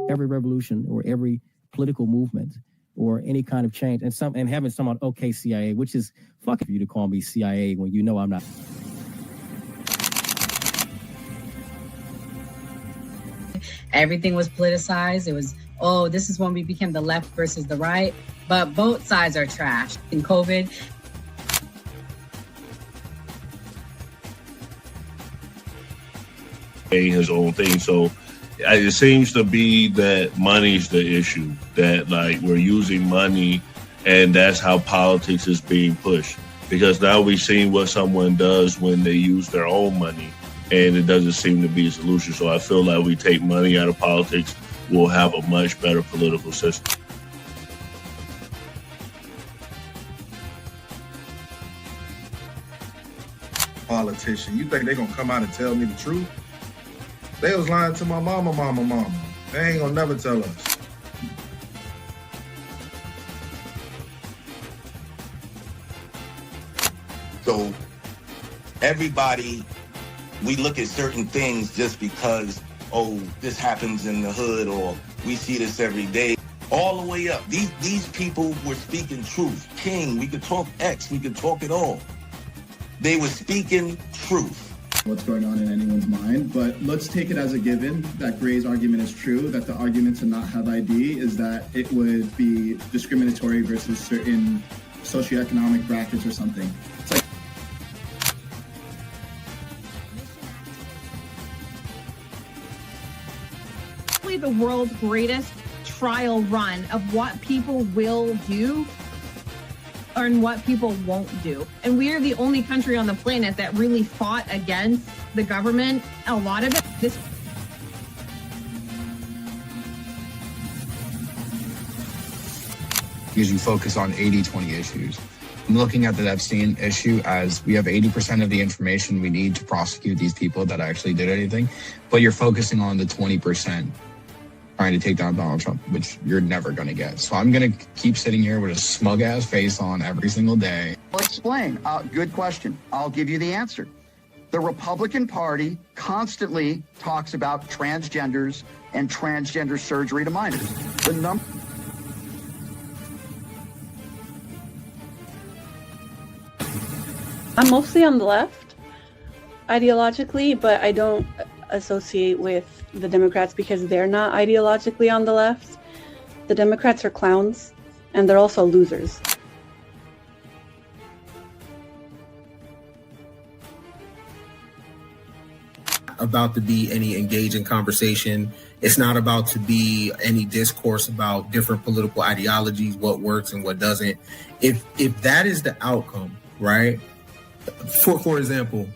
every revolution or every political movement or any kind of change, and having someone, okay, CIA, which is fucking for you to call me CIA when you know I'm not. Everything was politicized. It was, oh, this is when we became the left versus the right. But both sides are trash. In COVID, his own thing. So it seems to be that money's the issue, that like we're using money and that's how politics is being pushed. Because now we've seen what someone does when they use their own money and it doesn't seem to be a solution. So I feel like we take money out of politics, we'll have a much better political system. Politician, you think they're gonna come out and tell me the truth? They was lying to my mama. They ain't gonna never tell us. So everybody, we look at certain things just because, oh, this happens in the hood or we see this every day. All the way up. These people were speaking truth. King, we could talk X, we could talk it all. They were speaking truth. What's going on in anyone's mind, but let's take it as a given that Gray's argument is true, that the argument to not have ID is that it would be discriminatory versus certain socioeconomic brackets or something. It's like the world's greatest trial run of what people will do and what people won't do. And we are the only country on the planet that really fought against the government. A lot of it, because you focus on 80-20 issues. I'm looking at the Epstein issue as we have 80% of the information we need to prosecute these people that actually did anything, but you're focusing on the 20% trying to take down Donald Trump, which you're never going to get. So I'm going to keep sitting here with a smug-ass face on every single day. I'll explain. Good question. I'll give you the answer. The Republican Party constantly talks about transgenders and transgender surgery to minors. I'm mostly on the left, ideologically, but I don't associate with the Democrats because they're not ideologically on the left. The Democrats are clowns, and they're also losers. About to be any engaging conversation. It's not about to be any discourse about different political ideologies, what works and what doesn't. If that is the outcome, right? For example,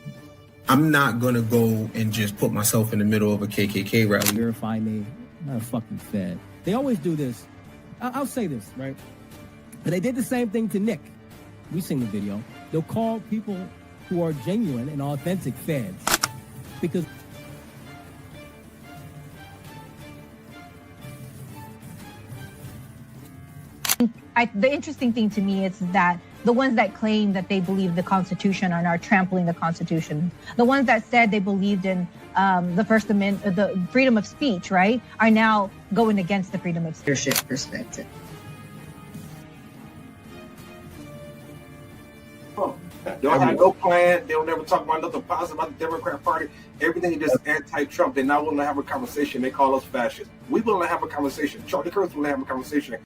I'm not going to go and just put myself in the middle of a KKK rally. Verify me. I'm not a fucking Fed. They always do this. I'll say this, right? But they did the same thing to Nick. We've seen the video. They'll call people who are genuine and authentic Feds because the interesting thing to me is that the ones that claim that they believe the Constitution are now trampling the Constitution. The ones that said they believed in the First Amendment, the freedom of speech, right, are now going against the freedom of speech. leadership perspective. They don't have no plan. They don't never talk about nothing positive about the Democrat Party. Everything is just anti-Trump. They're not willing to have a conversation. They call us fascists. We willing to have a conversation. Charlie Kirk's willing to have a conversation.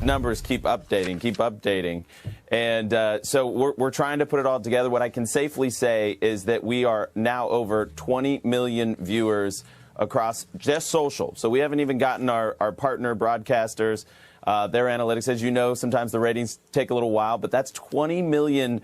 Numbers keep updating. And so we're trying to put it all together. What I can safely say is that we are now over 20 million viewers across just social. So we haven't even gotten our partner broadcasters, their analytics. As you know, sometimes the ratings take a little while, but that's 20 million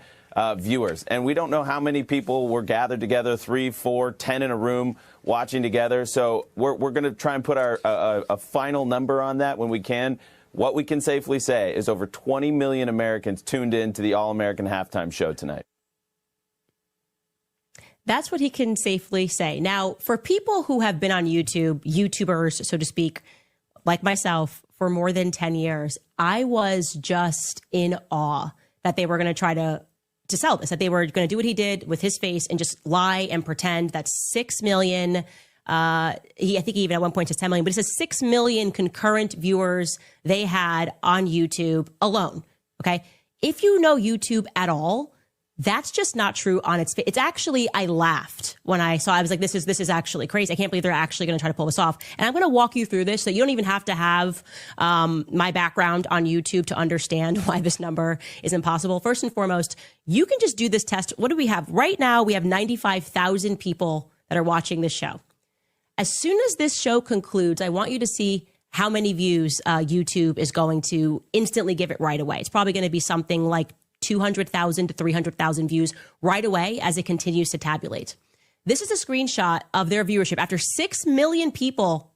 viewers. And we don't know how many people were gathered together, 3, 4, 10 in a room watching together. So we're going to try and put a final number on that when we can. What we can safely say is over 20 million Americans tuned in to the All-American Halftime Show tonight. That's what he can safely say. Now, for people who have been on YouTube, YouTubers, so to speak, like myself, for more than 10 years, I was just in awe that they were going to try to sell this, that they were going to do what he did with his face and just lie and pretend that 6 million I think he even at one point says 10 million, but it says 6 million concurrent viewers they had on YouTube alone. Okay. If you know YouTube at all, that's just not true on its face. It's actually, I laughed when I saw, I was like, this is actually crazy. I can't believe they're actually going to try to pull this off. And I'm going to walk you through this so you don't even have to have my background on YouTube to understand why this number is impossible. First and foremost, you can just do this test. What do we have? Right now, we have 95,000 people that are watching this show. As soon as this show concludes, I want you to see how many views YouTube is going to instantly give it right away. It's probably going to be something like 200,000 to 300,000 views right away as it continues to tabulate. This is a screenshot of their viewership after 6 million people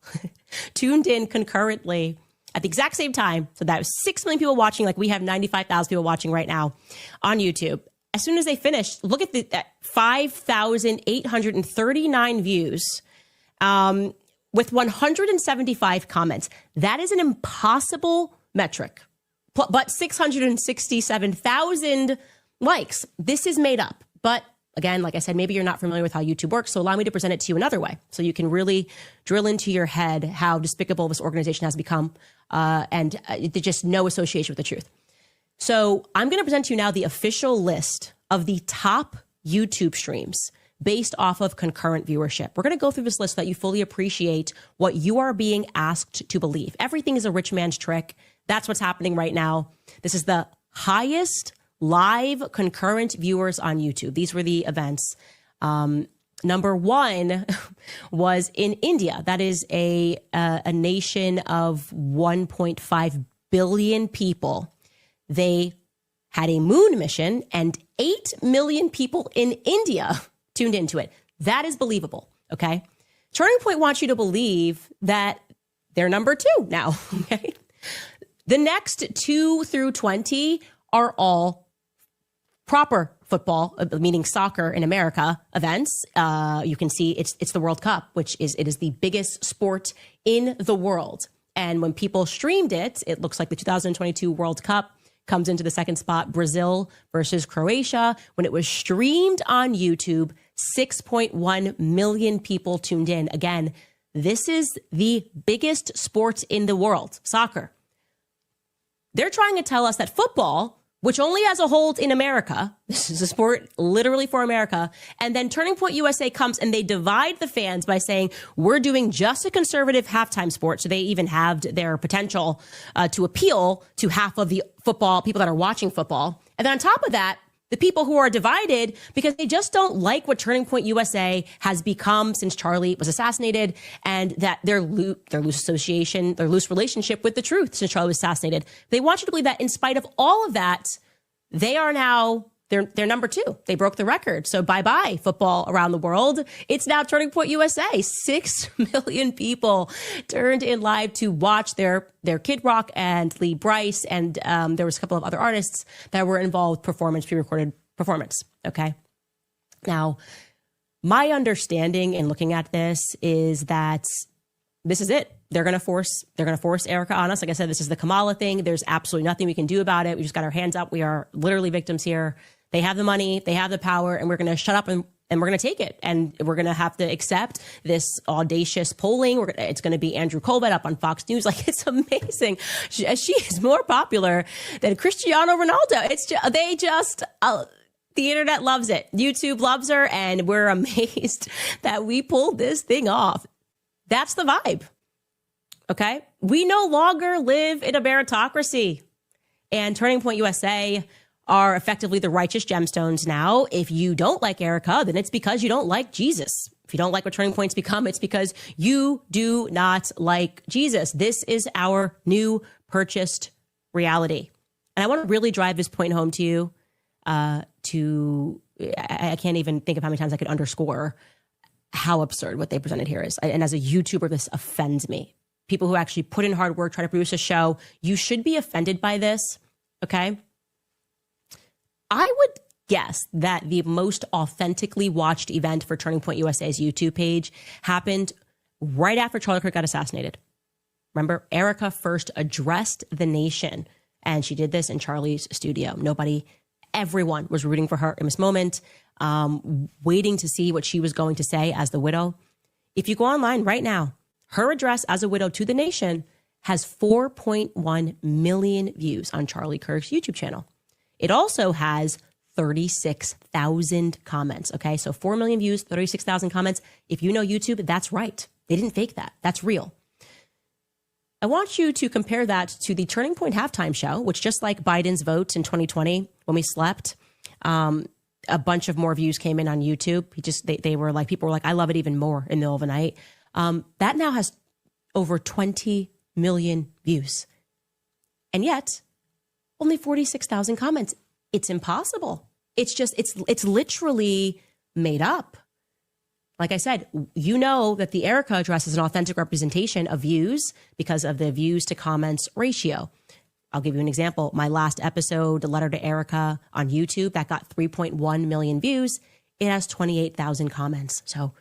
tuned in concurrently at the exact same time. So that was 6 million people watching, like we have 95,000 people watching right now on YouTube. As soon as they finished, look at that 5,839 views with 175 comments. That is an impossible metric. But 667,000 likes. This is made up. But again, like I said, maybe you're not familiar with how YouTube works. So allow me to present it to you another way so you can really drill into your head how despicable this organization has become and just no association with the truth. So I'm going to present to you now the official list of the top YouTube streams based off of concurrent viewership. We're going to go through this list so that you fully appreciate what you are being asked to believe. Everything is a rich man's trick. That's what's happening right now. This is the highest live concurrent viewers on YouTube. These were the events. Number one was in India. That is a nation of 1.5 billion people. They had a moon mission and 8 million people in India tuned into it. That is believable. Okay. Turning Point wants you to believe that they're number two now. Okay. The next 2 through 20 are all proper football, meaning soccer in America events. You can see it's the World Cup, which is the biggest sport in the world. And when people streamed it, it looks like the 2022 World Cup comes into the second spot, Brazil versus Croatia. When it was streamed on YouTube, 6.1 million people tuned in. Again, this is the biggest sport in the world, soccer. They're trying to tell us that football, which only has a hold in America, this is a sport literally for America, and then Turning Point USA comes and they divide the fans by saying, we're doing just a conservative halftime sport. So they even halved their potential to appeal to half of the football, people that are watching football. And then on top of that, the people who are divided because they just don't like what Turning Point USA has become since Charlie was assassinated, and that their loose association, their loose relationship with the truth since Charlie was assassinated. They want you to believe that in spite of all of that, they are now, they're number two. They broke the record. So bye-bye football around the world. It's now Turning Point USA. 6 million people turned in live to watch their Kid Rock and Lee Bryce. And there was a couple of other artists that were involved, pre-recorded performance. Okay. Now, my understanding in looking at this is that this is it. They're going to force Erica on us. Like I said, this is the Kamala thing. There's absolutely nothing we can do about it. We just got our hands up. We are literally victims here. They have the money, they have the power, and we're going to shut up and we're going to take it. And we're going to have to accept this audacious polling. It's going to be Andrew Colbert up on Fox News. Like, it's amazing. She is more popular than Cristiano Ronaldo. The internet loves it. YouTube loves her, and we're amazed that we pulled this thing off. That's the vibe. Okay? We no longer live in a meritocracy. And Turning Point USA are effectively the righteous gemstones now. If you don't like Erica, then it's because you don't like Jesus. If you don't like what Turning Point's become, it's because you do not like Jesus. This is our new purchased reality. And I want to really drive this point home to you. I can't even think of how many times I could underscore how absurd what they presented here is. And as a YouTuber, this offends me. People who actually put in hard work, try to produce a show, you should be offended by this, okay? I would guess that the most authentically watched event for Turning Point USA's YouTube page happened right after Charlie Kirk got assassinated. Remember, Erica first addressed the nation, and she did this in Charlie's studio. Everyone was rooting for her in this moment, waiting to see what she was going to say as the widow. If you go online right now, her address as a widow to the nation has 4.1 million views on Charlie Kirk's YouTube channel. It also has 36,000 comments. Okay, so 4 million views, 36,000 comments. If you know YouTube, that's right. They didn't fake that. That's real. I want you to compare that to the Turning Point halftime show, which just like Biden's vote in 2020, when we slept, a bunch of more views came in on YouTube. They were like, people were like, I love it even more in the middle of the night. That now has over 20 million views. And yet, only 46,000 comments. It's impossible. It's literally made up. Like I said, you know that the Erica address is an authentic representation of views because of the views to comments ratio. I'll give you an example. My last episode, The Letter to Erica on YouTube, that got 3.1 million views. It has 28,000 comments. So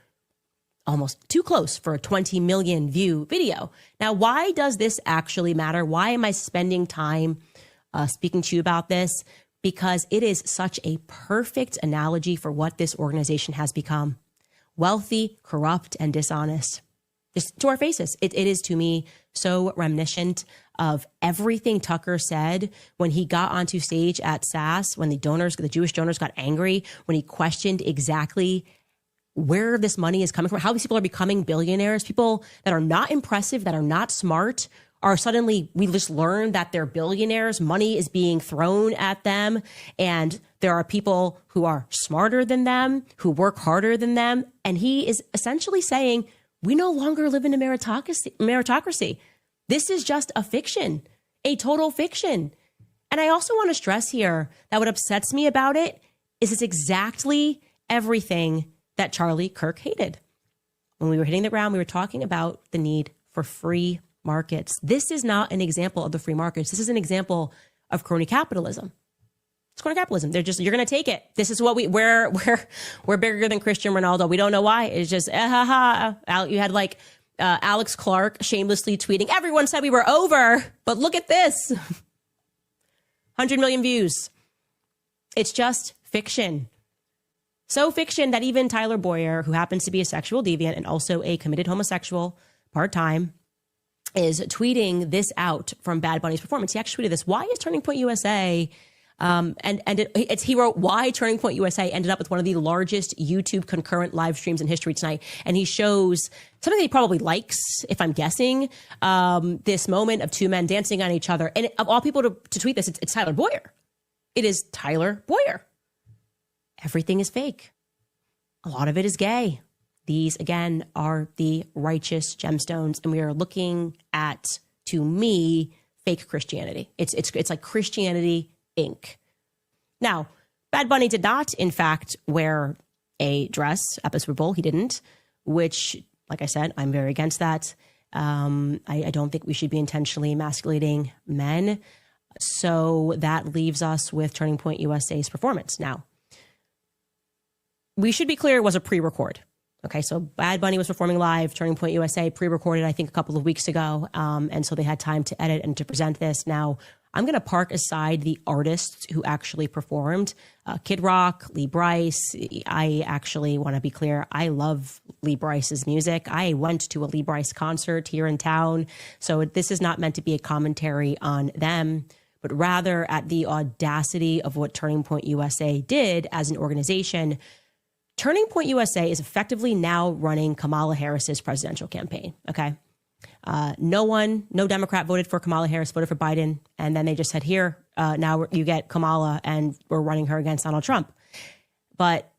almost too close for a 20 million view video. Now, why does this actually matter? Why am I spending time speaking to you about this? Because it is such a perfect analogy for what this organization has become. Wealthy, corrupt, and dishonest. Just to our faces. It is, to me, so reminiscent of everything Tucker said when he got onto stage at SAS, when the Jewish donors got angry, when he questioned exactly where this money is coming from, how these people are becoming billionaires. People that are not impressive, that are not smart, are suddenly, we just learned that they're billionaires. Money is being thrown at them. And there are people who are smarter than them, who work harder than them. And he is essentially saying, we no longer live in a meritocracy. This is just a fiction, a total fiction. And I also want to stress here that what upsets me about it is it's exactly everything that Charlie Kirk hated. When we were hitting the ground, we were talking about the need for free markets. This is not an example of the free markets. This is an example of crony capitalism. It's crony capitalism. They're just, you're going to take it. This is what we're bigger than Cristiano Ronaldo. We don't know why. It's just, you had like Alex Clark shamelessly tweeting, everyone said we were over, but look at this. 100 million views. It's just fiction. So fiction that even Tyler Boyer, who happens to be a sexual deviant and also a committed homosexual part-time, is tweeting this out from Bad Bunny's performance. He actually tweeted this. Why is Turning Point USA, he wrote, why Turning Point USA ended up with one of the largest YouTube concurrent live streams in history tonight. And he shows something that he probably likes, if I'm guessing, this moment of two men dancing on each other. And of all people to tweet this, it's Tyler Boyer. It is Tyler Boyer. Everything is fake. A lot of it is gay. These, again, are the righteous gemstones. And we are looking at, to me, fake Christianity. It's like Christianity Inc. Now, Bad Bunny did not, in fact, wear a dress at the Super Bowl. He didn't, which, like I said, I'm very against that. I don't think we should be intentionally emasculating men. So that leaves us with Turning Point USA's performance. Now, we should be clear, it was a pre-record. Okay, so Bad Bunny was performing live, Turning Point USA pre-recorded, I think, a couple of weeks ago. And so they had time to edit and to present this. Now, I'm going to park aside the artists who actually performed. Kid Rock, Lee Brice. I actually want to be clear. I love Lee Brice's music. I went to a Lee Brice concert here in town. So this is not meant to be a commentary on them, but rather at the audacity of what Turning Point USA did as an organization. Turning Point USA is effectively now running Kamala Harris's presidential campaign. Okay. No Democrat voted for Kamala Harris, voted for Biden. And then they just said, here, now you get Kamala and we're running her against Donald Trump. But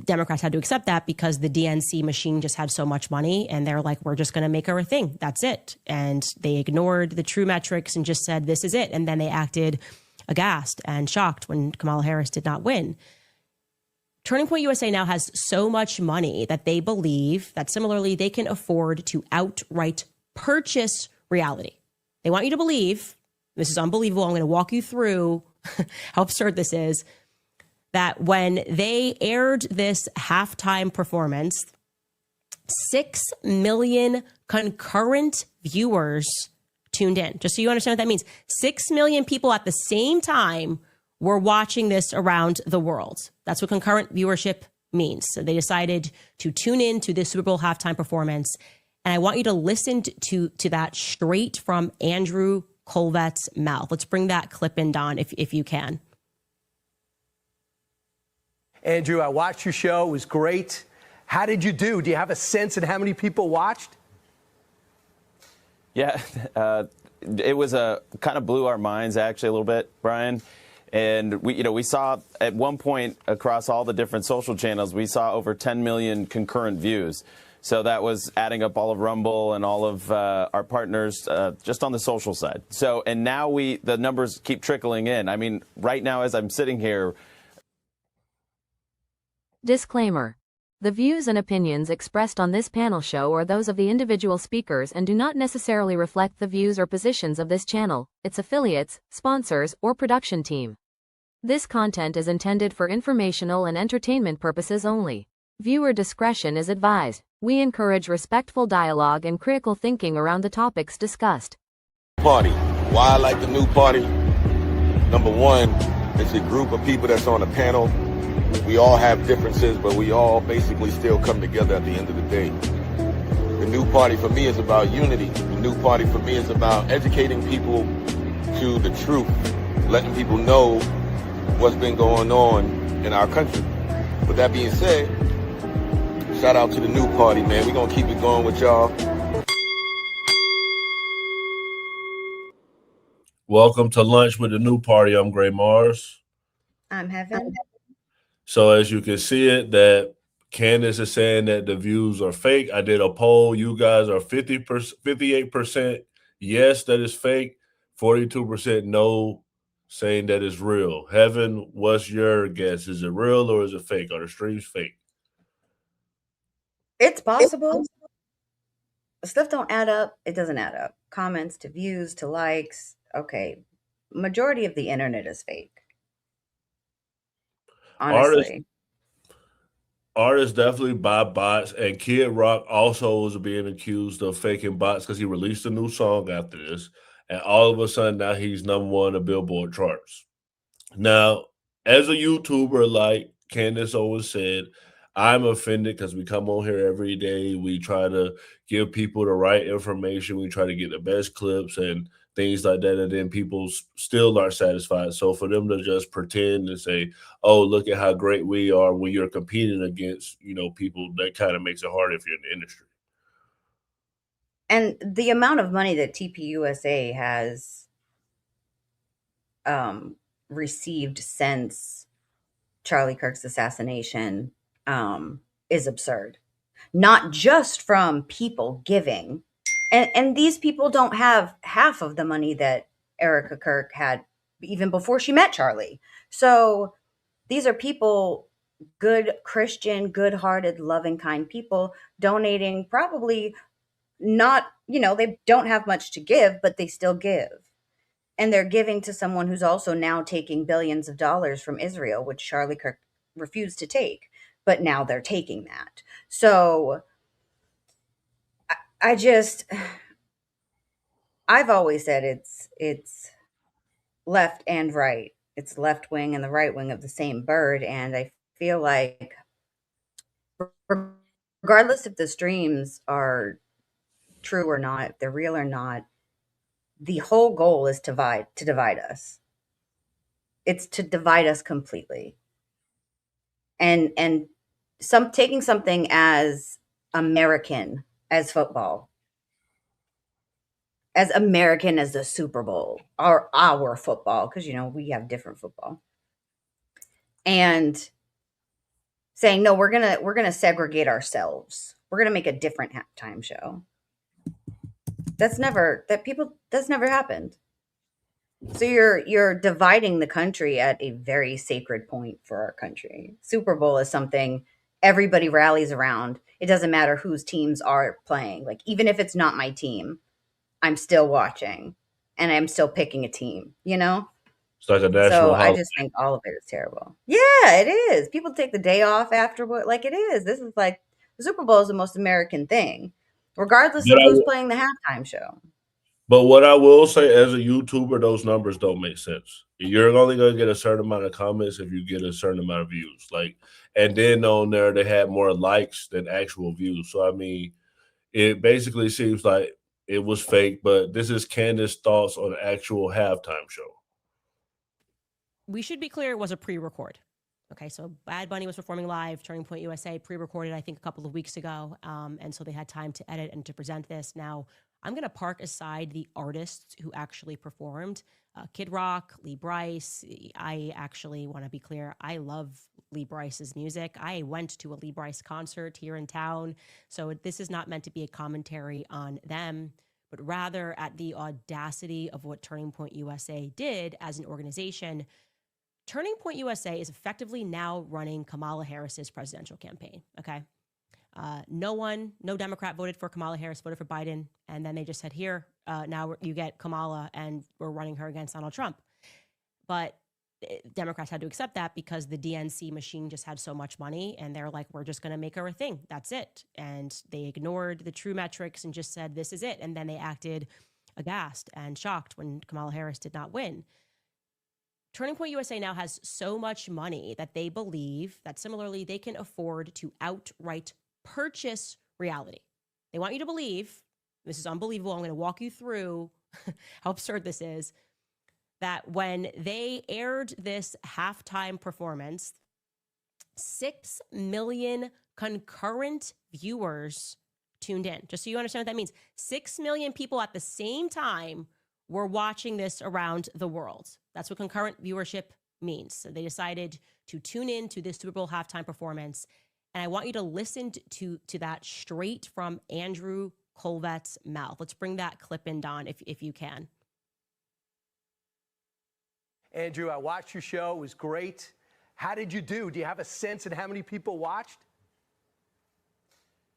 Democrats had to accept that because the DNC machine just had so much money and they're like, we're just going to make her a thing. That's it. And they ignored the true metrics and just said, this is it. And then they acted aghast and shocked when Kamala Harris did not win. Turning Point USA now has so much money that they believe that similarly they can afford to outright purchase reality. They want you to believe, this is unbelievable, I'm going to walk you through how absurd this is, that when they aired this halftime performance, 6 million concurrent viewers tuned in. Just so you understand what that means. 6 million people at the same time were watching this around the world. That's what concurrent viewership means. So they decided to tune in to this Super Bowl halftime performance. And I want you to listen to that straight from Andrew Colvette's mouth. Let's bring that clip in, Don, if you can. Andrew, I watched your show. It was great. How did you do? Do you have a sense of how many people watched? Yeah, it was kind of blew our minds actually a little bit, Brian. And we saw at one point across all the different social channels, we saw over 10 million concurrent views. So that was adding up all of Rumble and all of our partners just on the social side. So, and now the numbers keep trickling in. I mean, right now as I'm sitting here. Disclaimer. The views and opinions expressed on this panel show are those of the individual speakers and do not necessarily reflect the views or positions of this channel, its affiliates, sponsors, or production team. This content is intended for informational and entertainment purposes only. Viewer discretion is advised. We encourage respectful dialogue and critical thinking around the topics discussed. Party. Why I like the new party? Number one, it's a group of people that's on a panel. We all have differences, but we all basically still come together at the end of the day. The new party for me is about unity. The new party for me is about educating people to the truth, letting people know what's been going on in our country. With that being said, shout out to the new party, man. We're going to keep it going with y'all. Welcome to Lunch with the New Party. I'm Gray Mars. I'm Heaven. So as you can see it, that Candace is saying that the views are fake. I did a poll. You guys are 58% yes, that is fake. 42% no, saying that it's real. Heaven, what's your guess? Is it real or is it fake? Are the streams fake? It's possible. Stuff don't add up. It doesn't add up. Comments to views to likes. Okay. Majority of the internet is fake. Honestly. Artists definitely buy bots, and Kid Rock also was being accused of faking bots because he released a new song after this, and all of a sudden now he's #1 on the Billboard charts. Now, as a YouTuber, like Candace Owens said, I'm offended because we come on here every day. We try to give people the right information. We try to get the best clips and things like that, and then people still aren't satisfied. So for them to just pretend and say, oh, look at how great we are when you're competing against, people, that kind of makes it hard if you're in the industry. And the amount of money that TPUSA has received since Charlie Kirk's assassination is absurd. Not just from people giving. And these people don't have half of the money that Erica Kirk had even before she met Charlie. So these are people, good Christian, good-hearted, loving, kind people, donating probably not, they don't have much to give, but they still give. And they're giving to someone who's also now taking billions of dollars from Israel, which Charlie Kirk refused to take. But now they're taking that. So I've always said it's left and right. It's left wing and the right wing of the same bird. And I feel like regardless if the streams are true or not, if they're real or not, the whole goal is to divide us. It's to divide us completely. And taking something as American as football, as American as the Super Bowl, or our football, because we have different football, and saying no, we're gonna segregate ourselves. We're gonna make a different halftime show. That's never happened. So you're dividing the country at a very sacred point for our country. Super Bowl is something everybody rallies around. It doesn't matter whose teams are playing. Like, even if it's not my team, I'm still watching and I'm still picking a team, It's like a national So I holiday. just think all of it is terrible. Yeah, it is. People take the day off afterward. Like, it is. This is like, the Super Bowl is the most American thing, regardless of But who's playing the halftime show. But what I will say as a YouTuber, those numbers don't make sense. You're only going to get a certain amount of comments if you get a certain amount of views. Like, and then on there, they had more likes than actual views. So, I mean, it basically seems like it was fake, but this is Candace's thoughts on the actual halftime show. We should be clear, it was a pre-record. Okay, so Bad Bunny was performing live, Turning Point USA pre-recorded, I think, a couple of weeks ago. And so they had time to edit and to present this. Now, I'm going to park aside the artists who actually performed. Kid Rock, Lee Brice. I actually want to be clear, I love Lee Brice's music. I went to a Lee Brice concert here in town. So this is not meant to be a commentary on them, but rather at the audacity of what Turning Point USA did as an organization. Turning Point USA is effectively now running Kamala Harris's presidential campaign, okay? No Democrat voted for Kamala Harris, voted for Biden, and then they just said, here, now you get Kamala, and we're running her against Donald Trump. But Democrats had to accept that because the DNC machine just had so much money, and they're like, we're just going to make her a thing. That's it. And they ignored the true metrics and just said, this is it. And then they acted aghast and shocked when Kamala Harris did not win. Turning Point USA now has so much money that they believe that similarly they can afford to outright purchase reality. They want you to believe, this is unbelievable, I'm going to walk you through how absurd this is, that when they aired this halftime performance, 6 million concurrent viewers tuned in. Just so you understand what that means. 6 million people at the same time were watching this around the world. That's what concurrent viewership means. So they decided to tune in to this Super Bowl halftime performance. And I want you to listen to that straight from Andrew Colvette's mouth. Let's bring that clip in, Don, if you can. Andrew, I watched your show. It was great. How did you do? Do you have a sense of how many people watched?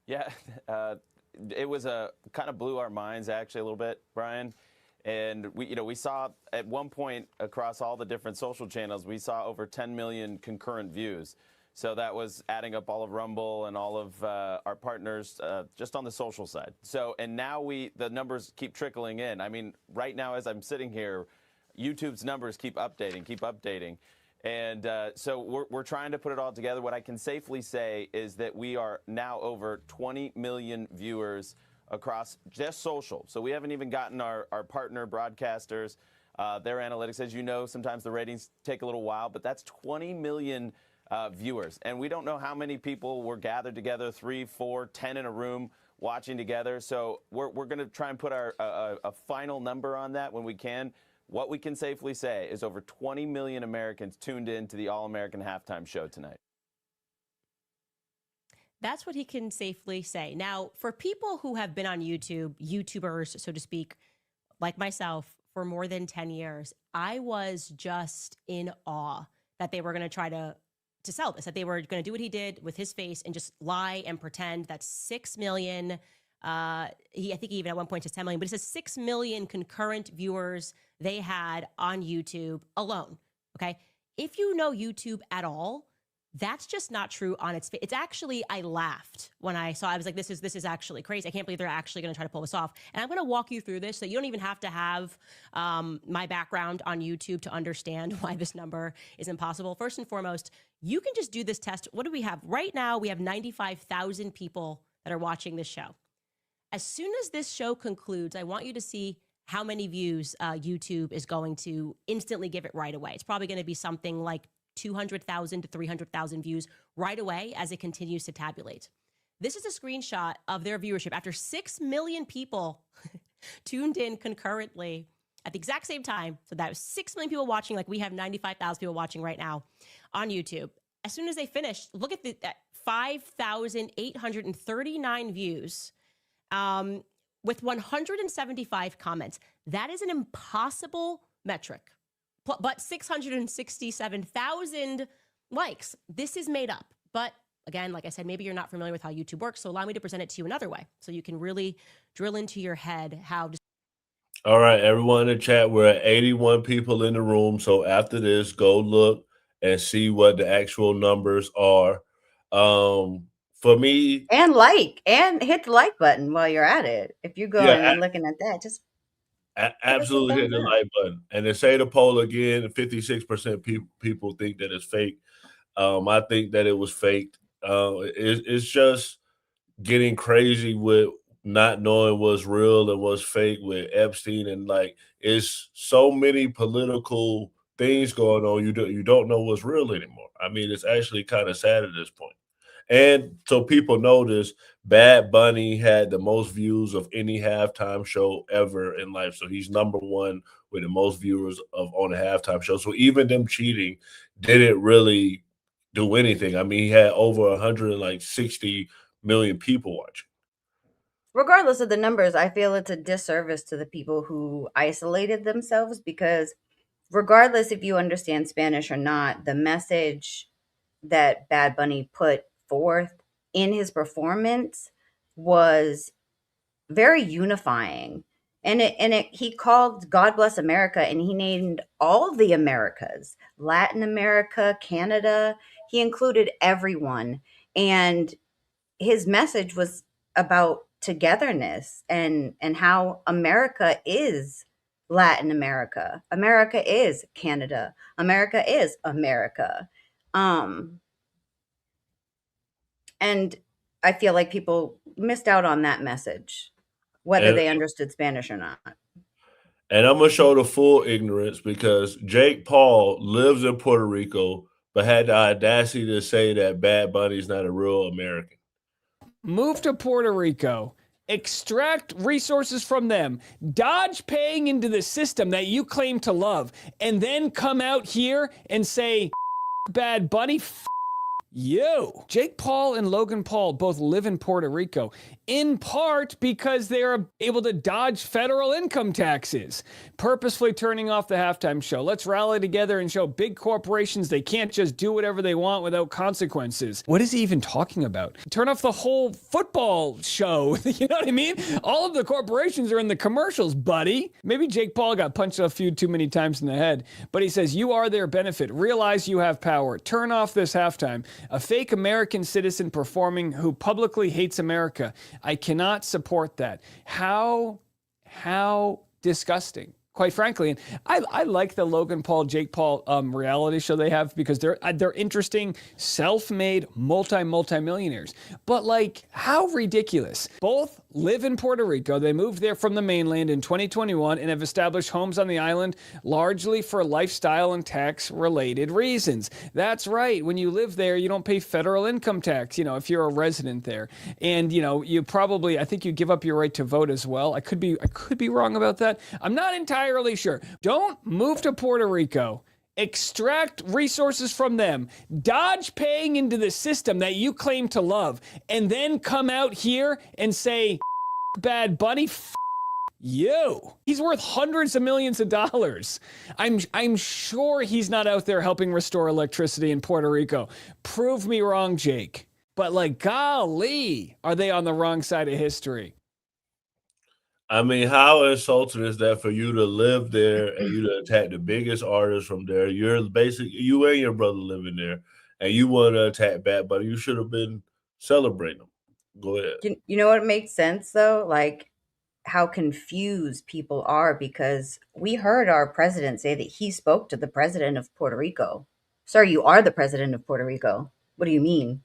Yeah, it was kind of blew our minds actually a little bit, Brian. And we saw at one point across all the different social channels, we saw over 10 million concurrent views. So that was adding up all of Rumble and all of our partners just on the social side. So, and now the numbers keep trickling in. I mean, right now as I'm sitting here, YouTube's numbers keep updating. And so we're trying to put it all together. What I can safely say is that we are now over 20 million viewers across just social. So we haven't even gotten our partner broadcasters, their analytics. As you know, sometimes the ratings take a little while, but that's 20 million viewers. And we don't know how many people were gathered together, 3, 4, 10 in a room watching together. So we're going to try and put a final number on that when we can. What we can safely say is over 20 million Americans tuned in to the All-American Halftime Show tonight. That's what he can safely say. Now, for people who have been on YouTube, YouTubers, so to speak, like myself, for more than 10 years, I was just in awe that they were going to try to sell this, that they were going to do what he did with his face and just lie and pretend that 6 million, I think he even at one point said 10 million, but it says 6 million concurrent viewers they had on YouTube alone, okay? If you know YouTube at all, that's just not true on its face. It's actually, I laughed when I saw, I was like, this is actually crazy. I can't believe they're actually going to try to pull this off. And I'm going to walk you through this so you don't even have to have my background on YouTube to understand why this number is impossible. First and foremost, you can just do this test. What do we have? Right now, we have 95,000 people that are watching this show. As soon as this show concludes, I want you to see how many views YouTube is going to instantly give it right away. It's probably going to be something like 200,000 to 300,000 views right away as it continues to tabulate. This is a screenshot of their viewership after 6 million people tuned in concurrently at the exact same time. So that was 6 million people watching, like we have 95,000 people watching right now on YouTube. As soon as they finished, look at that 5,839 views with 175 comments. That is an impossible metric. But 667,000 likes. This is made up. But again, like I said, maybe you're not familiar with how YouTube works, so allow me to present it to you another way so you can really drill into your head how to... All right, everyone in the chat, we're at 81 people in the room. So after this, go look and see what the actual numbers are. For me... And hit the like button while you're at it. If you're going and looking at that, just Absolutely hit the like button. And to say the poll again, 56% people think that it's fake. I think that it was faked. It's just getting crazy with not knowing what's real and what's fake with Epstein, and like it's so many political things going on. You don't know what's real anymore. I mean, it's actually kind of sad at this point. And so people notice Bad Bunny had the most views of any halftime show ever in life. So he's number one with the most viewers of on a halftime show. So even them cheating didn't really do anything. I mean, he had over 160 million people watching. Regardless of the numbers, I feel it's a disservice to the people who isolated themselves, because regardless if you understand Spanish or not, the message that Bad Bunny put forth in his performance was very unifying. And he called God Bless America, and he named all the Americas, Latin America, Canada. He included everyone. And his message was about togetherness and how America is Latin America. America is Canada. America is America. And I feel like people missed out on that message, whether they understood Spanish or not. And I'm going to show the full ignorance, because Jake Paul lives in Puerto Rico, but had the audacity to say that Bad Bunny is not a real American. Move to Puerto Rico, extract resources from them, dodge paying into the system that you claim to love, and then come out here and say, Bad Bunny, you. Jake Paul and Logan Paul both live in Puerto Rico, in part because they are able to dodge federal income taxes, purposefully turning off the halftime show. Let's rally together and show big corporations they can't just do whatever they want without consequences. What is he even talking about? Turn off the whole football show. You know what I mean? All of the corporations are in the commercials, buddy. Maybe Jake Paul got punched a few too many times in the head, but he says, you are their benefit. Realize you have power. Turn off this halftime. A fake American citizen performing who publicly hates America. I cannot support that. How disgusting. Quite frankly, and I like the Logan Paul, Jake Paul reality show they have, because they're interesting, self-made, multi-millionaires. But like, how ridiculous. Both live in Puerto Rico. They moved there from the mainland in 2021 and have established homes on the island largely for lifestyle and tax-related reasons. That's right. When you live there, you don't pay federal income tax, if you're a resident there. And, you probably, I think you give up your right to vote as well. I could be wrong about that. I'm not entirely sure. Don't move to Puerto Rico. Extract resources from them, dodge paying into the system that you claim to love, and then come out here and say, Bad Bunny, you. He's worth hundreds of millions of dollars. I'm sure he's not out there helping restore electricity in Puerto Rico. Prove me wrong, Jake. But like, golly, are they on the wrong side of history? I mean, how insulting is that for you to live there and you to attack the biggest artist from there? You're basically, you and your brother living there, and you want to attack Bad Bunny. You should have been celebrating him. Go ahead. You know what makes sense, though? Like, how confused people are, because we heard our president say that he spoke to the president of Puerto Rico. Sir, you are the president of Puerto Rico. What do you mean?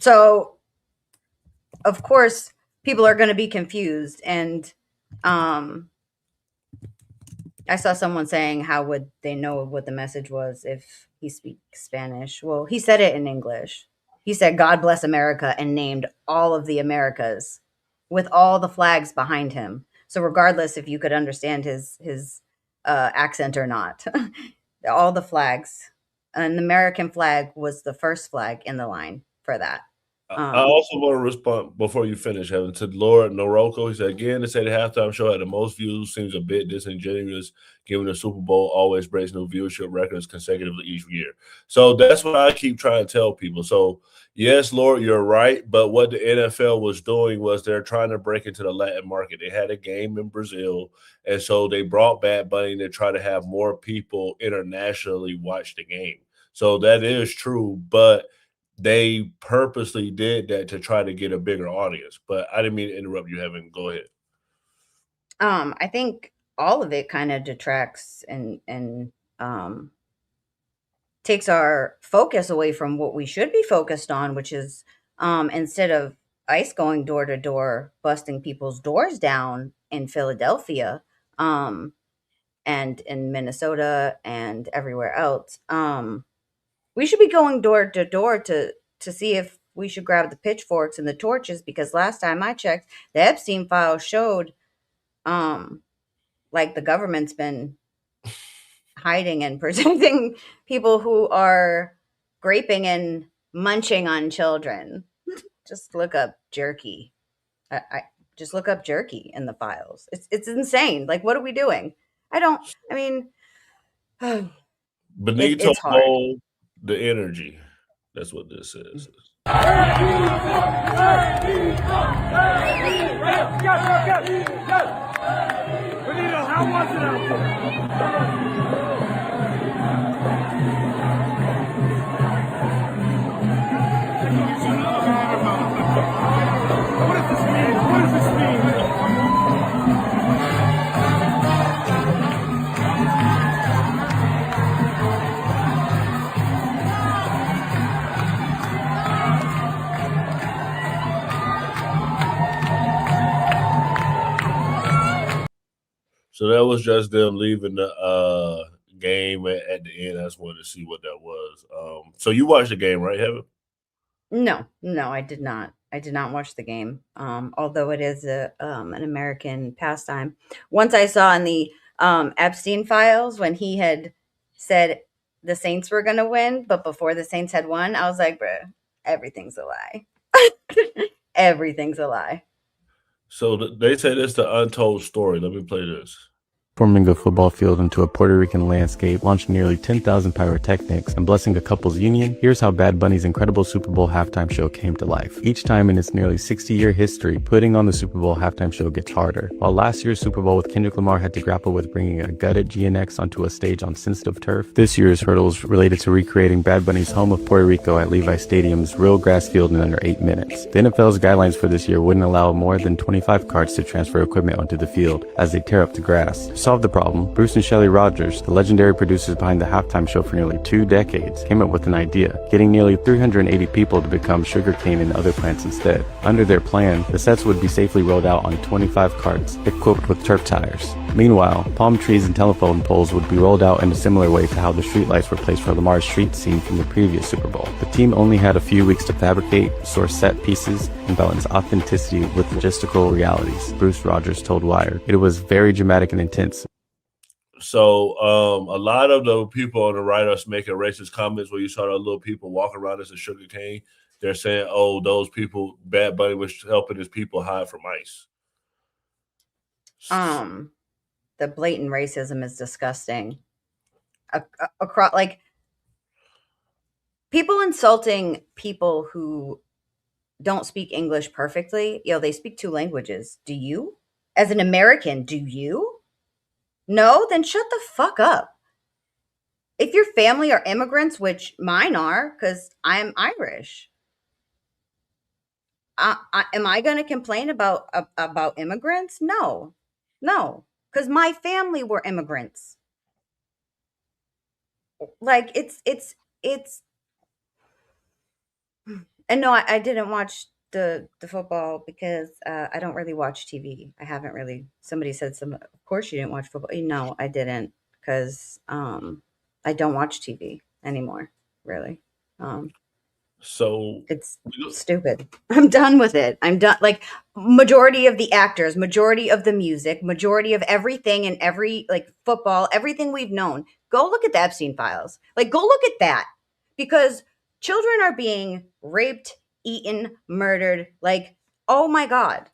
So, of course, people are going to be confused. And I saw someone saying, how would they know what the message was if he speaks Spanish? Well, he said it in English. He said, God bless America, and named all of the Americas with all the flags behind him. So regardless if you could understand his accent or not, all the flags. An American flag was the first flag in the line for that. I also want to respond before you finish, Heaven, to Lord Noroko. He said, again, to say the halftime show had the most views seems a bit disingenuous, given the Super Bowl always breaks new viewership records consecutively each year. So that's what I keep trying to tell people. So, yes, Lord, you're right. But what the NFL was doing was they're trying to break into the Latin market. They had a game in Brazil, and so they brought Bad Bunny to try to have more people internationally watch the game. So that is true, but they purposely did that to try to get a bigger audience. But I didn't mean to interrupt you, Heaven. Go ahead. I think all of it kind of detracts and takes our focus away from what we should be focused on, which is instead of ICE going door to door, busting people's doors down in Philadelphia, and in Minnesota and everywhere else, we should be going door to door to see if we should grab the pitchforks and the torches, because last time I checked, the Epstein files showed like the government's been hiding and protecting people who are graping and munching on children. Just look up jerky. I just look up jerky in the files. It's insane. Like, what are we doing? I mean, Benito it's hard. hold the energy. That's what this is. Benito, how was it out there? What does this mean? What does this mean? So that was just them leaving the game at the end. I just wanted to see what that was. So you watched the game, right, Heaven? No, I did not. I did not watch the game. Although it is an American pastime. Once I saw in the Epstein files when he had said the Saints were going to win, but before the Saints had won, I was like, bruh, everything's a lie. Everything's a lie. So they said it's the untold story. Let me play this. Forming a football field into a Puerto Rican landscape, launching nearly 10,000 pyrotechnics, and blessing a couple's union, here's how Bad Bunny's incredible Super Bowl halftime show came to life. Each time in its nearly 60-year history, putting on the Super Bowl halftime show gets harder. While last year's Super Bowl with Kendrick Lamar had to grapple with bringing a gutted GNX onto a stage on sensitive turf, this year's hurdles related to recreating Bad Bunny's home of Puerto Rico at Levi Stadium's real grass field in under 8 minutes. The NFL's guidelines for this year wouldn't allow more than 25 carts to transfer equipment onto the field as they tear up the grass. To solve the problem, Bruce and Shelley Rogers, the legendary producers behind the halftime show for nearly 2 decades, came up with an idea, getting nearly 380 people to become sugarcane and other plants instead. Under their plan, the sets would be safely rolled out on 25 carts, equipped with turf tires. Meanwhile, palm trees and telephone poles would be rolled out in a similar way to how the streetlights were placed for Lamar's street scene from the previous Super Bowl. The team only had a few weeks to fabricate, source set pieces, and balance authenticity with logistical realities, Bruce Rogers told Wired. It was very dramatic and intense. So a lot of the people on the right are making racist comments where you saw those little people walking around as a sugar cane. They're saying, oh, those people, Bad Bunny was helping his people hide from ICE. The blatant racism is disgusting. Across, like, people insulting people who don't speak English perfectly. They speak 2 languages. Do you? As an American, do you? No? Then shut the fuck up. If your family are immigrants, which mine are, because I'm Irish, am I going to complain about immigrants? No, because my family were immigrants. Like, it's, and no, I didn't watch the football because I don't really watch TV. I haven't really. Somebody said of course you didn't watch football. No, I didn't, because I don't watch TV anymore, really. So it's stupid. I'm done with it. I'm done. Like, majority of the actors, majority of the music, majority of everything, and every, like, football, everything we've known. Go look at the Epstein files. Like, go look at that, because children are being raped, eaten, murdered. Like, oh my God.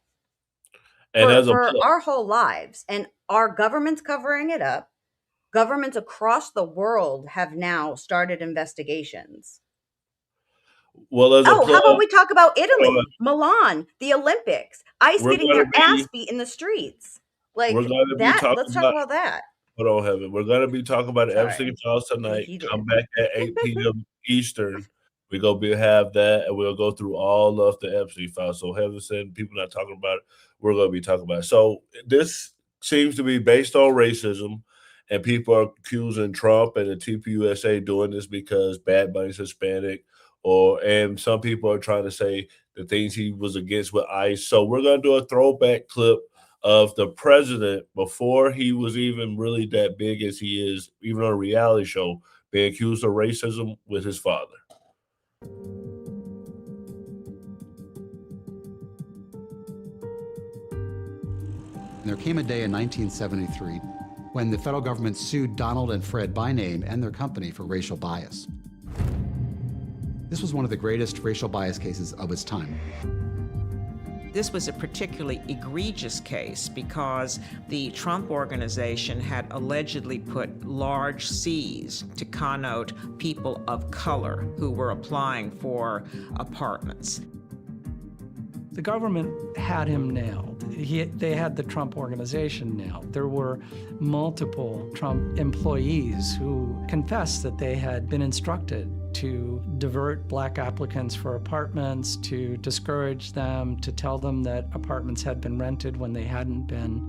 And for our whole lives, and our government's covering it up. Governments across the world have now started investigations. Well, how about we talk about Italy, Milan, the Olympics, ICE getting their ass beat in the streets? Like that. Let's talk about that. Hold on, Heaven. We're going to be talking about the Epstein files tonight. Come back at 8 p.m. Eastern. We're going to have that, and we'll go through all of the Epstein files. So Heaven said people not talking about it. We're going to be talking about it. So this seems to be based on racism, and people are accusing Trump and the TPUSA doing this because Bad Bunny's Hispanic, and some people are trying to say the things he was against with ICE. So we're going to do a throwback clip of the president before he was even really that big as he is, even on a reality show, being accused of racism with his father. There came a day in 1973 when the federal government sued Donald and Fred by name and their company for racial bias. This was one of the greatest racial bias cases of its time. This was a particularly egregious case because the Trump organization had allegedly put large C's to connote people of color who were applying for apartments. The government had him nailed. They had the Trump organization nailed. There were multiple Trump employees who confessed that they had been instructed to divert black applicants for apartments, to discourage them, to tell them that apartments had been rented when they hadn't been.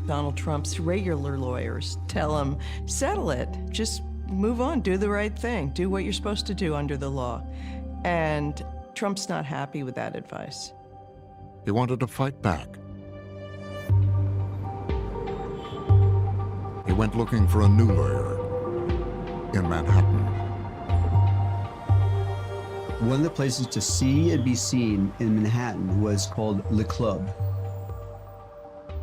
Donald Trump's regular lawyers tell him, settle it, just move on, do the right thing, do what you're supposed to do under the law. And Trump's not happy with that advice. He wanted to fight back. He went looking for a new lawyer in Manhattan. One of the places to see and be seen in Manhattan was called Le Club.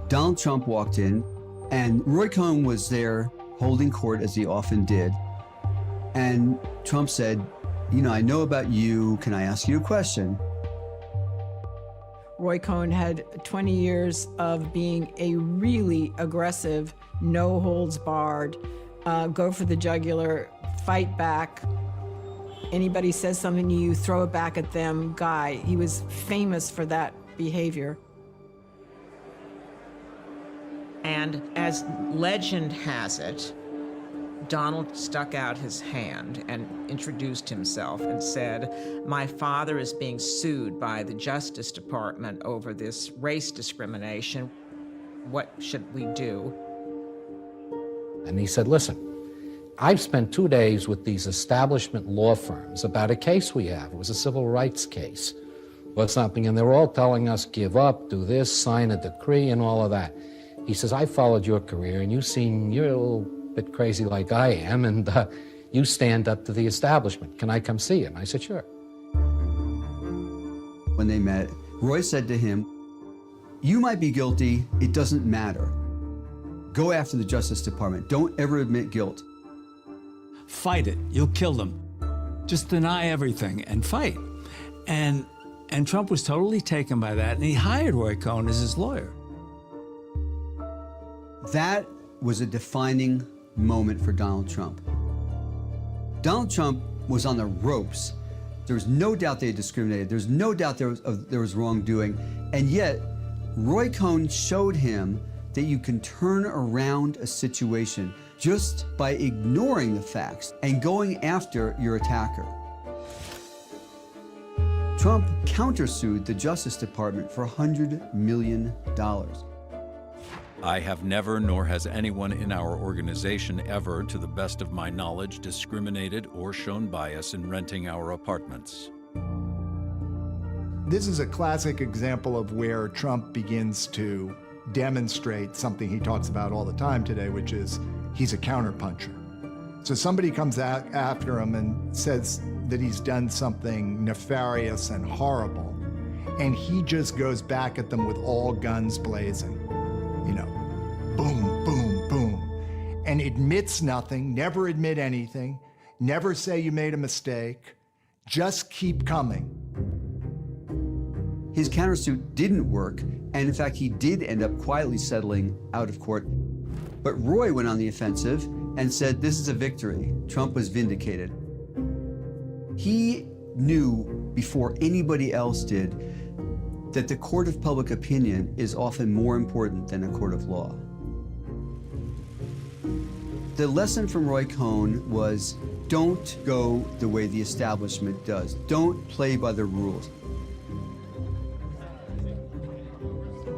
Donald Trump walked in, and Roy Cohn was there holding court, as he often did. And Trump said, you know, I know about you. Can I ask you a question? Roy Cohn had 20 years of being a really aggressive, no holds barred, go for the jugular, fight back. Anybody says something to you, throw it back at them guy. He was famous for that behavior. And as legend has it, Donald stuck out his hand and introduced himself and said, my father is being sued by the Justice Department over this race discrimination. What should we do? And he said, listen, I've spent 2 days with these establishment law firms about a case we have. It was a civil rights case. What's happening? And they're all telling us, give up, do this, sign a decree, and all of that. He says, I followed your career, and you're a little bit crazy like I am, and you stand up to the establishment. Can I come see you? And I said, sure. When they met, Roy said to him, you might be guilty, it doesn't matter. Go after the Justice Department. Don't ever admit guilt. Fight it. You'll kill them. Just deny everything and fight. And Trump was totally taken by that, and he hired Roy Cohn as his lawyer. That was a defining moment for Donald Trump. Donald Trump was on the ropes. There was no doubt they discriminated. There's no doubt there was wrongdoing. And yet, Roy Cohn showed him that you can turn around a situation just by ignoring the facts and going after your attacker. Trump countersued the Justice Department for $100 million. I have never, nor has anyone in our organization ever, to the best of my knowledge, discriminated or shown bias in renting our apartments. This is a classic example of where Trump begins to demonstrate something he talks about all the time today, which is he's a counterpuncher. So somebody comes out after him and says that he's done something nefarious and horrible, and he just goes back at them with all guns blazing. You know, boom, boom, boom, and admits nothing, never admit anything, never say you made a mistake, just keep coming. His countersuit didn't work, and in fact, he did end up quietly settling out of court. But Roy went on the offensive and said, this is a victory. Trump was vindicated. He knew before anybody else did that the court of public opinion is often more important than a court of law. The lesson from Roy Cohn was, don't go the way the establishment does. Don't play by the rules.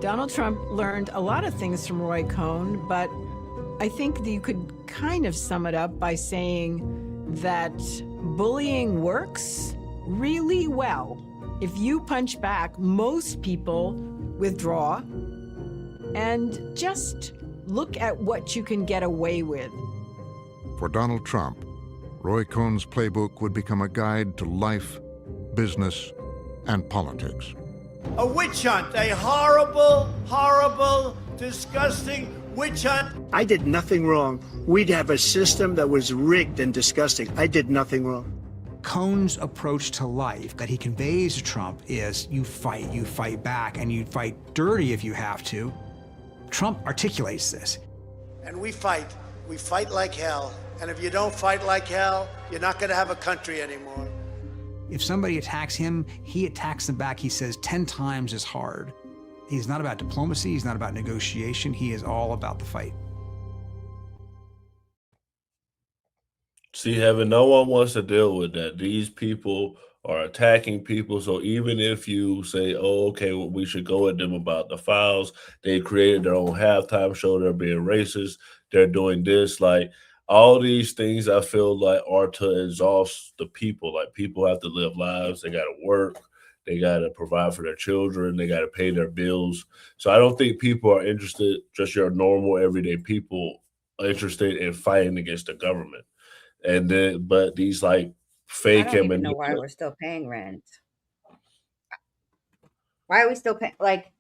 Donald Trump learned a lot of things from Roy Cohn, but I think that you could kind of sum it up by saying that bullying works really well. If you punch back, most people withdraw and just look at what you can get away with. For Donald Trump, Roy Cohn's playbook would become a guide to life, business, and politics. A witch hunt, a horrible, horrible, disgusting witch hunt. I did nothing wrong. We'd have a system that was rigged and disgusting. I did nothing wrong. Cohn's approach to life that he conveys to Trump is you fight back, and you fight dirty if you have to. Trump articulates this. And we fight like hell. And if you don't fight like hell, you're not going to have a country anymore. If somebody attacks him, he attacks them back, he says, 10 times as hard. He's not about diplomacy, he's not about negotiation, he is all about the fight. See, Heaven, no one wants to deal with that. These people are attacking people. So even if you say, oh, okay, well, we should go at them about the files, they created their own halftime show, they're being racist, they're doing this, like, all these things I feel like are to exhaust the people. Like, people have to live lives. They got to work. They got to provide for their children. They got to pay their bills. So I don't think people are interested, just your normal everyday people, are interested in fighting against the government. And then, but these like fake I don't even know why we're still paying rent. Why are we still paying? Like,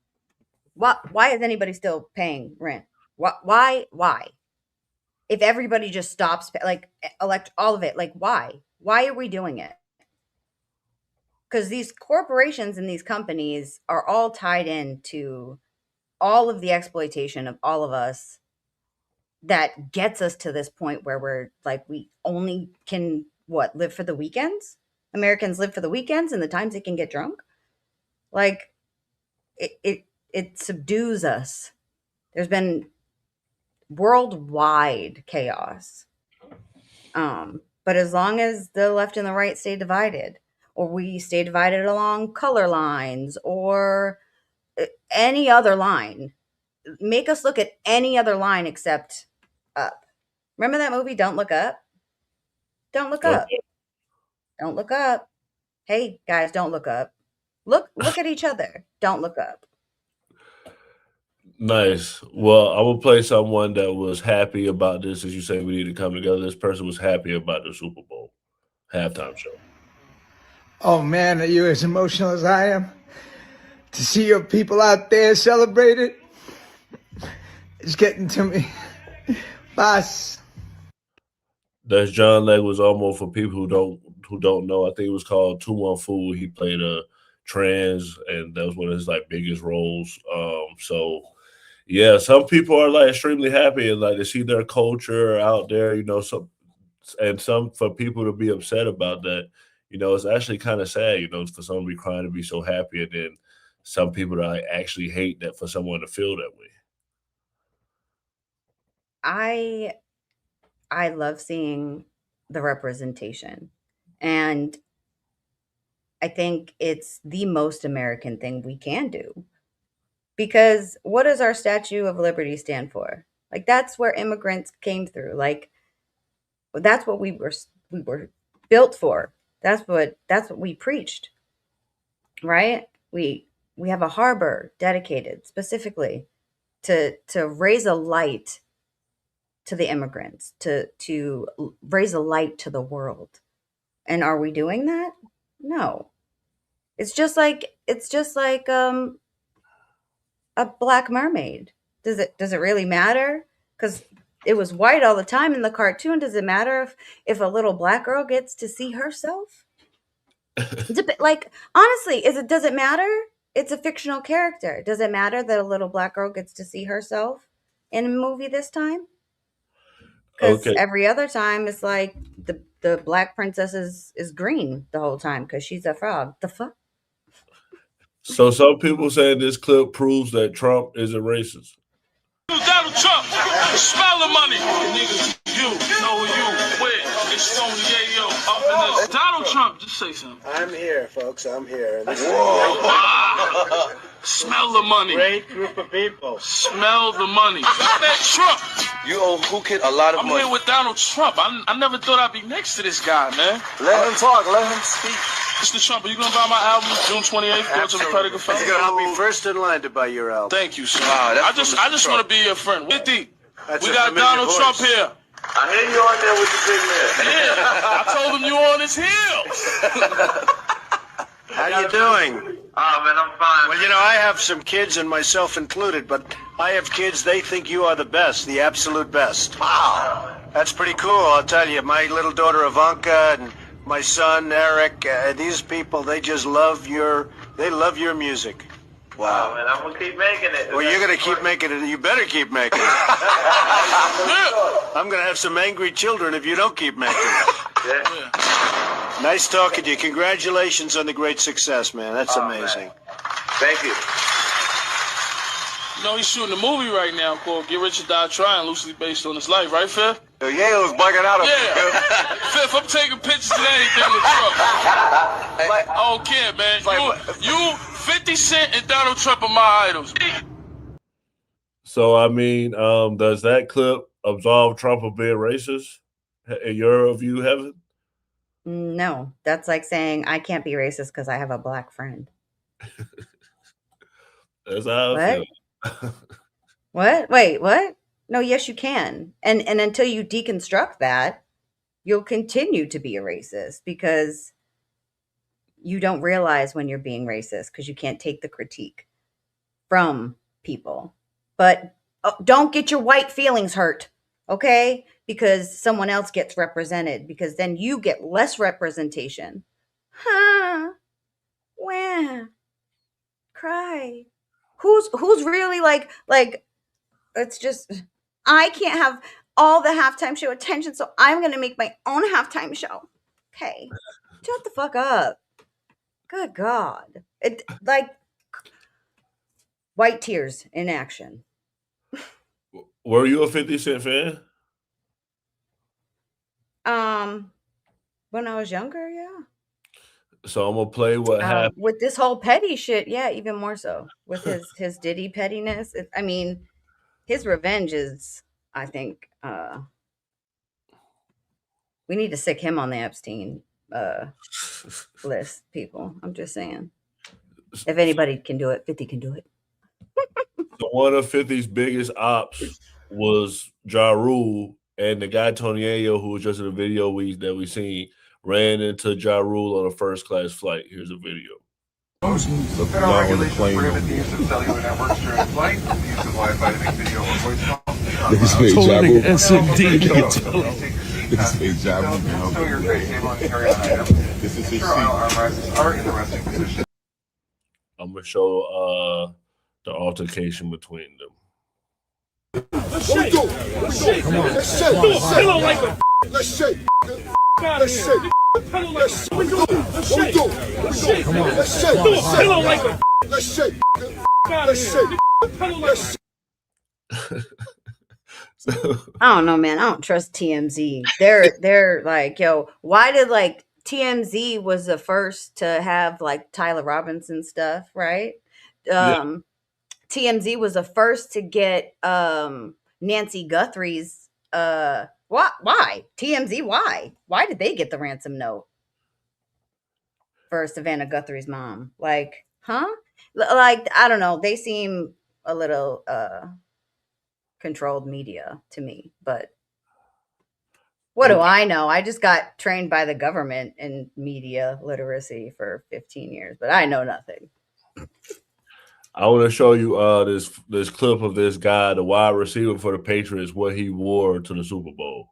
why is anybody still paying rent? Why? If everybody just stops, like, elect all of it, like, why? Why are we doing it? Because these corporations and these companies are all tied into all of the exploitation of all of us that gets us to this point where we're like, we only can, live for the weekends? Americans live for the weekends and the times they can get drunk? Like, it subdues us. There's been worldwide chaos. But as long as the left and the right stay divided, or we stay divided along color lines or any other line, make us look at any other line except up. Remember that movie, Don't Look Up? Don't look up. Don't look up. Hey, guys, don't look up. Look at each other. Don't look up. Nice. Well, I will play someone that was happy about this. As you say, we need to come together. This person was happy about the Super Bowl halftime show. Oh, man, are you as emotional as I am? To see your people out there celebrate it, it's getting to me. Boss. That's John Leguizamo. For people who don't know, I think it was called 2-1 Fool. He played a trans, and that was one of his like biggest roles. So yeah, some people are like extremely happy and like to see their culture out there, you know. Some for people to be upset about that, you know, it's actually kind of sad, you know, for someone to be crying to be so happy, and then some people that actually hate that for someone to feel that way. I love seeing the representation, and I think it's the most American thing we can do, because what does our Statue of Liberty stand for? Like, that's where immigrants came through. Like, that's what we were built for. That's what we preached, right? We have a harbor dedicated specifically to raise a light to the immigrants, to raise a light to the world. And are we doing that? No. It's just like a Black Mermaid. Does it really matter? Because it was white all the time in the cartoon. Does it matter if a little black girl gets to see herself? Like, honestly, does it matter? It's a fictional character. Does it matter that a little black girl gets to see herself in a movie this time? Because every other time it's like the black princess is green the whole time because she's a frog. The fuck? So some people saying this clip proves that Trump is a racist. Donald Trump, smell the money. Niggas, you know who you with. It's Stony Yayo, up Donald Trump, just say something. I'm here, folks. I'm here. Whoa. Smell the money. Great group of people. Smell the money. That Trump. You owe who kid a lot of I'm money. here with Donald Trump. I never thought I'd be next to this guy, man. Let him talk. Let him speak. Mr. Trump, are you gonna buy my album June 28th? Thoughts of a Predica Fellow? I'll be first in line to buy your album. Thank you, sir. Wow, I just want to be your friend. 50. That's We a got familiar Donald voice. Trump here. I hear you on there with the big man. Yeah, I told him you on his heels. How you doing? Oh, man, I'm fine. Well, you know, I have some kids, and myself included, but I have kids, they think you are the best, the absolute best. Wow. That's pretty cool, I'll tell you. My little daughter Ivanka and my son Eric, these people, they just love your music. Wow, man, I'm going to keep making it. Well, you're going to keep making it. You better keep making it. I'm going to have some angry children if you don't keep making it. Yeah. Nice talking to you. Congratulations on the great success, man. That's amazing. Man. Thank you. You know, he's shooting a movie right now called Get Rich or Die Trying, loosely based on his life, right, Fifth? Yale's bugging out. Yeah. Fifth, I'm taking pictures of anything with Trump. I don't care, man. You 50 Cent and Donald Trump are my idols. So, I mean, does that clip absolve Trump of being racist in your view, Heaven? No, that's like saying I can't be racist because I have a black friend. That's how I feel. What? Wait, what? No, yes, you can. And until you deconstruct that, you'll continue to be a racist because you don't realize when you're being racist because you can't take the critique from people. But don't get your white feelings hurt, okay? Because someone else gets represented, because then you get less representation. Huh? Wah. Cry. Who's really like it's just, I can't have all the halftime show attention, so I'm going to make my own halftime show. Okay. Shut the fuck up. Good God. It like white tears in action. Were you a 50 Cent fan? When I was younger, yeah. So I'm gonna play what happened. With this whole petty shit, yeah, even more so. With his Diddy pettiness. I mean, his revenge is, I think, we need to sick him on the Epstein list, people. I'm just saying. If anybody can do it, 50 can do it. So one of 50's biggest ops was Ja Rule, and the guy Tony Ayo, who was just in a video that we seen, ran into Ja Rule on a first-class flight. Here's a video. Federal regulations prohibit the use of cellular networks during flight, the use of Wi-Fi to make video or voice calls. This is Totally SMD. Stow your tray table and carry on item. Ensure aisle armrests are in the resting position. I'm gonna show the altercation between them. Let's shake. Let's shake. Come on. Let's shake. Let's shake. Let's shake. Let's shake. Let's shake. Let's shake. Come on. Let's shake. Let's shake. Let's shake. Let's shake. I don't know, man. I don't trust TMZ. They're like, yo, why did like TMZ was the first to have like Tyler Robinson stuff, right? TMZ was the first to get Nancy Guthrie's why? TMZ, why? Why did they get the ransom note for Savannah Guthrie's mom? Like, huh? Like, I don't know. They seem a little controlled media to me, but what do I know? I just got trained by the government in media literacy for 15 years, but I know nothing. I want to show you this clip of this guy, the wide receiver for the Patriots, what he wore to the Super Bowl.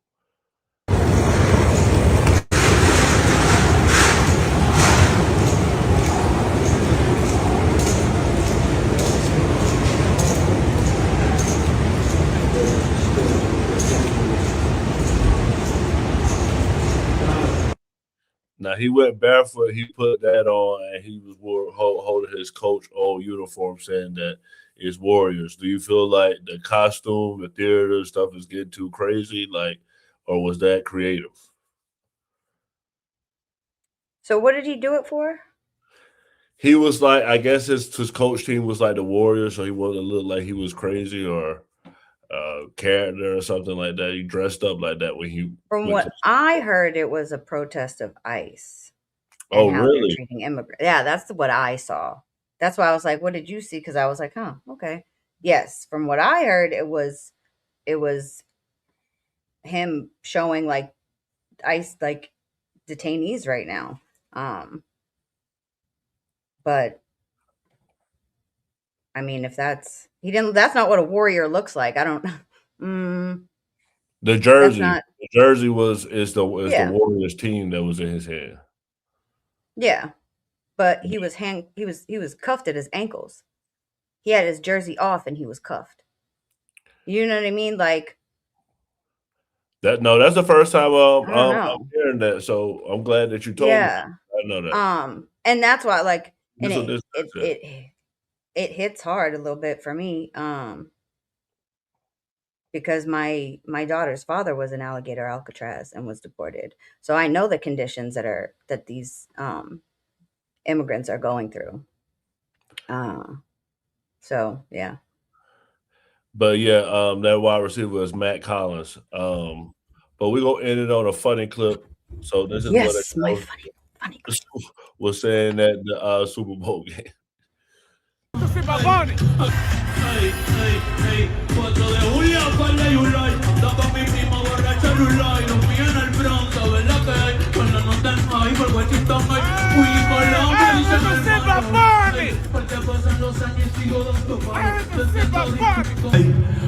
Now, he went barefoot. He put that on, and he was holding his coach old uniform, saying that it's Warriors. Do you feel like the costume, the theater stuff is getting too crazy, like, or was that creative? So what did he do it for? He was like, I guess his coach team was like the Warriors, so he wasn't look like he was crazy or character or something like that. He dressed up like that when he. From what I heard, it was a protest of ICE. Oh, how really? They're treating immigrants. Yeah, that's what I saw. That's why I was like, "What did you see?" Because I was like, "Huh, okay." Yes, from what I heard, it was him showing like ICE like detainees right now. But I mean, if that's not what a warrior looks like. I don't. The jersey, not- the jersey is the Yeah. Warriors team that was in his hand. Yeah, but he was cuffed at his ankles. He had his jersey off and he was cuffed. You know what I mean? Like That's the first time I don't I'm know. hearing that. So I'm glad that you told me. Yeah. I know that. And that's why like and So this- it hits hard a little bit for me. Because my daughter's father was in Alligator Alcatraz and was deported. So I know the conditions that these immigrants are going through. So yeah. But yeah, that wide receiver is Matt Collins. But we're gonna end it on a funny clip. So this is Yes, what my it funny was saying at the Super Bowl game.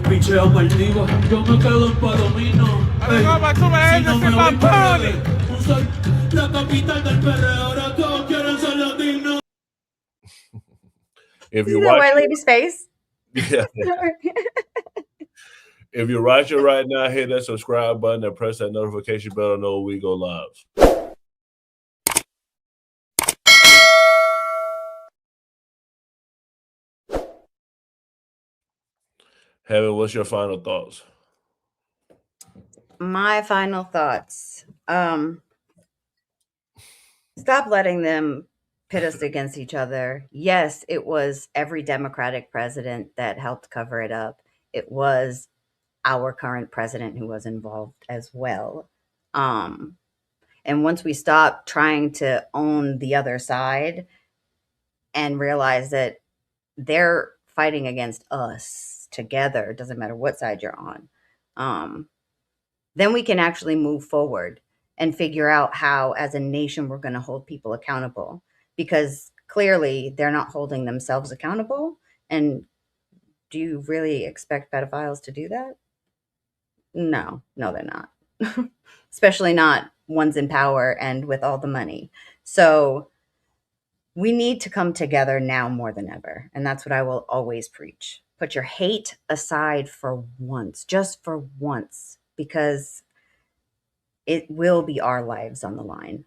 Picheo perdido, yo me quedo en Palomino. Si no me voy para soy la capital del perreo, ahora todos quieren ser latinos. If You you're know watching, White Lady's face. yeah. If you're watching right now, hit that subscribe button and press that notification bell to know when we go live. Heaven, what's your final thoughts? My final thoughts. Stop letting them pit us against each other. Yes, it was every Democratic president that helped cover it up. It was our current president who was involved as well. And once we stop trying to own the other side and realize that they're fighting against us together, it doesn't matter what side you're on, then we can actually move forward and figure out how, as a nation, we're going to hold people accountable, because clearly they're not holding themselves accountable. And do you really expect pedophiles to do that? No, they're not. Especially not ones in power and with all the money. So we need to come together now more than ever. And that's what I will always preach. Put your hate aside for once, just for once, because it will be our lives on the line.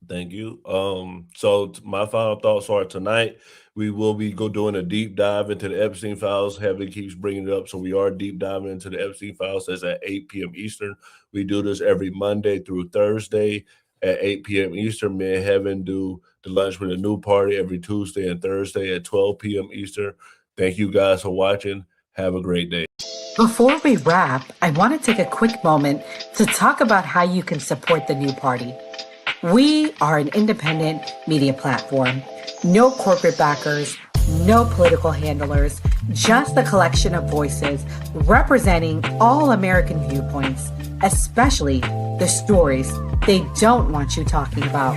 Thank you. So my final thoughts are tonight we will be doing a deep dive into the Epstein files. Heaven keeps bringing it up, so we are deep diving into the Epstein files. That's at 8 p.m. Eastern. We do this every Monday through Thursday at 8 p.m. Eastern. Me and Heaven do the Lunch with a New Party every Tuesday and Thursday at 12 p.m. Eastern. Thank you guys for watching. Have a great day. Before we wrap, I want to take a quick moment to talk about how you can support the New Party. We are an independent media platform. No corporate backers, no political handlers, just a collection of voices representing all American viewpoints, especially the stories they don't want you talking about.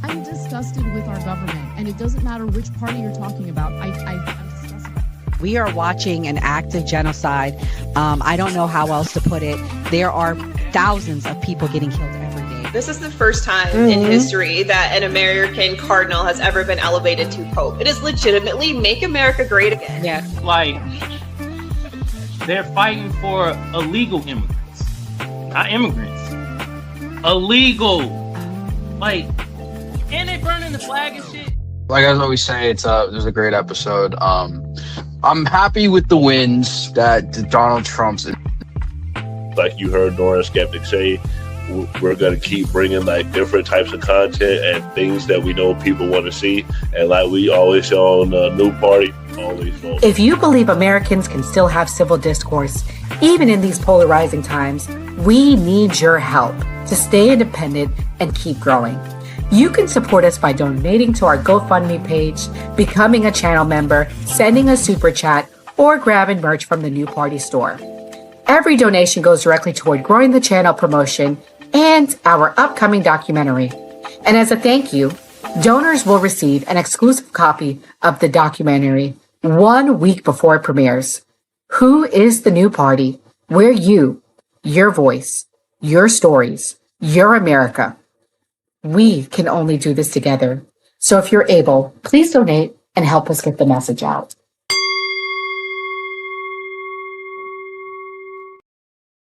I'm disgusted with our government, and it doesn't matter which party you're talking about. I'm disgusted. We are watching an act of genocide. I don't know how else to put it. There are thousands of people getting killed every day. This is the first time in history that an American cardinal has ever been elevated to pope. It is legitimately make America great again. Yeah. Like, they're fighting for illegal immigrants, not immigrants. Illegal. Like, and they burning the flag and shit. Like I always say, it was a great episode. I'm happy with the wins that Donald Trump's. Like you heard Nora Skeptic say, we're going to keep bringing like different types of content and things that we know people want to see. And like we always say on the New Party, always vote. If you believe Americans can still have civil discourse, even in these polarizing times, we need your help to stay independent and keep growing. You can support us by donating to our GoFundMe page, becoming a channel member, sending a super chat, or grabbing merch from the New Party store. Every donation goes directly toward growing the channel promotion and our upcoming documentary. And as a thank you, donors will receive an exclusive copy of the documentary 1 week before it premieres. Who is the New Party? We're you, your voice, your stories, your America. We can only do this together. So if you're able, please donate and help us get the message out.